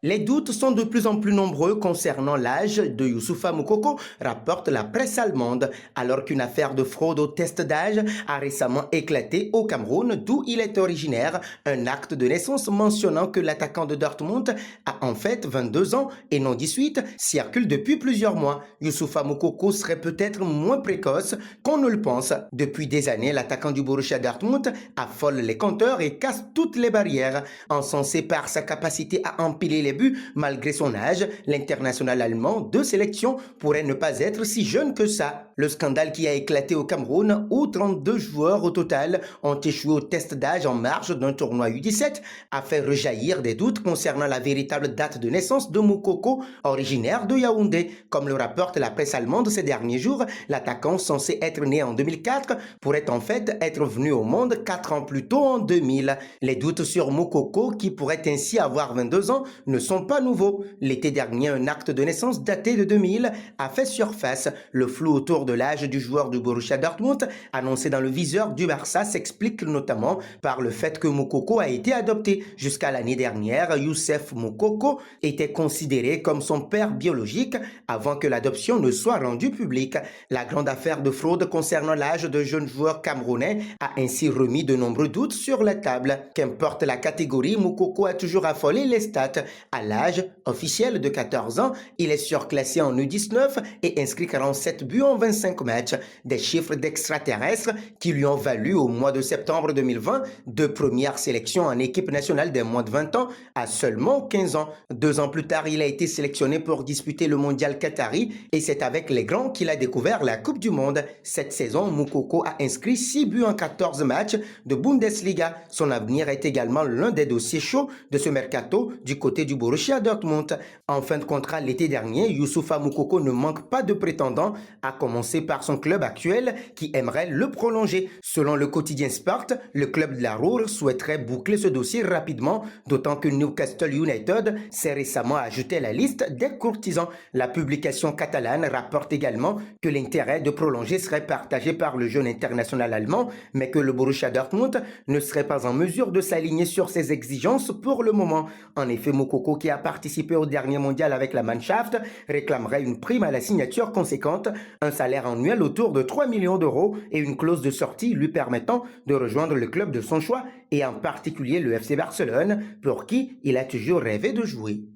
Les doutes sont de plus en plus nombreux concernant l'âge de Youssoufa Moukoko, rapporte la presse allemande, alors qu'une affaire de fraude au test d'âge a récemment éclaté au Cameroun, d'où il est originaire. Un acte de naissance mentionnant que l'attaquant de Dortmund a en fait 22 ans et non 18 circule depuis plusieurs mois. Youssoufa Moukoko serait peut-être moins précoce qu'on ne le pense. Depuis des années, l'attaquant du Borussia Dortmund affole les compteurs et casse toutes les barrières. Encensé par sa capacité à empiler les buts malgré son âge, l'international allemand de sélection pourrait ne pas être si jeune que ça. Le scandale qui a éclaté au Cameroun, où 32 joueurs au total ont échoué au test d'âge en marge d'un tournoi U17, a fait rejaillir des doutes concernant la véritable date de naissance de Moukoko, originaire de Yaoundé. Comme le rapporte la presse allemande ces derniers jours, l'attaquant censé être né en 2004 pourrait en fait être venu au monde 4 ans plus tôt en 2000. Les doutes sur Moukoko, qui pourrait ainsi avoir 22 ans, ne sont pas nouveaux. L'été dernier, un acte de naissance daté de 2000 a fait surface. Le flou autour de l'âge du joueur du Borussia Dortmund, annoncé dans le viseur du Barça, s'explique notamment par le fait que Moukoko a été adopté. Jusqu'à l'année dernière, Youssef Moukoko était considéré comme son père biologique avant que l'adoption ne soit rendue publique. La grande affaire de fraude concernant l'âge de jeunes joueurs camerounais a ainsi remis de nombreux doutes sur la table. Qu'importe la catégorie, Moukoko a toujours affolé les stats. À l'âge officiel de 14 ans, il est surclassé en U19 et inscrit 47 buts en 25 matchs. Des chiffres d'extraterrestres qui lui ont valu au mois de septembre 2020 deux premières sélections en équipe nationale des moins de 20 ans à seulement 15 ans. 2 ans plus tard, il a été sélectionné pour disputer le mondial Qatari et c'est avec les grands qu'il a découvert la Coupe du Monde. Cette saison, Moukoko a inscrit 6 buts en 14 matchs de Bundesliga. Son avenir est également l'un des dossiers chauds de ce mercato du côté du Borussia Dortmund. En fin de contrat l'été dernier, Youssoufa Moukoko ne manque pas de prétendants, à commencer par son club actuel qui aimerait le prolonger. Selon le quotidien Sport, le club de la Ruhr souhaiterait boucler ce dossier rapidement, d'autant que Newcastle United s'est récemment ajouté à la liste des courtisans. La publication catalane rapporte également que l'intérêt de prolonger serait partagé par le jeune international allemand, mais que le Borussia Dortmund ne serait pas en mesure de s'aligner sur ses exigences pour le moment. En effet, Moukoko, qui a participé au dernier mondial avec la Mannschaft, réclamerait une prime à la signature conséquente, un salaire annuel autour de 3 millions d'euros et une clause de sortie lui permettant de rejoindre le club de son choix et en particulier le FC Barcelone, pour qui il a toujours rêvé de jouer.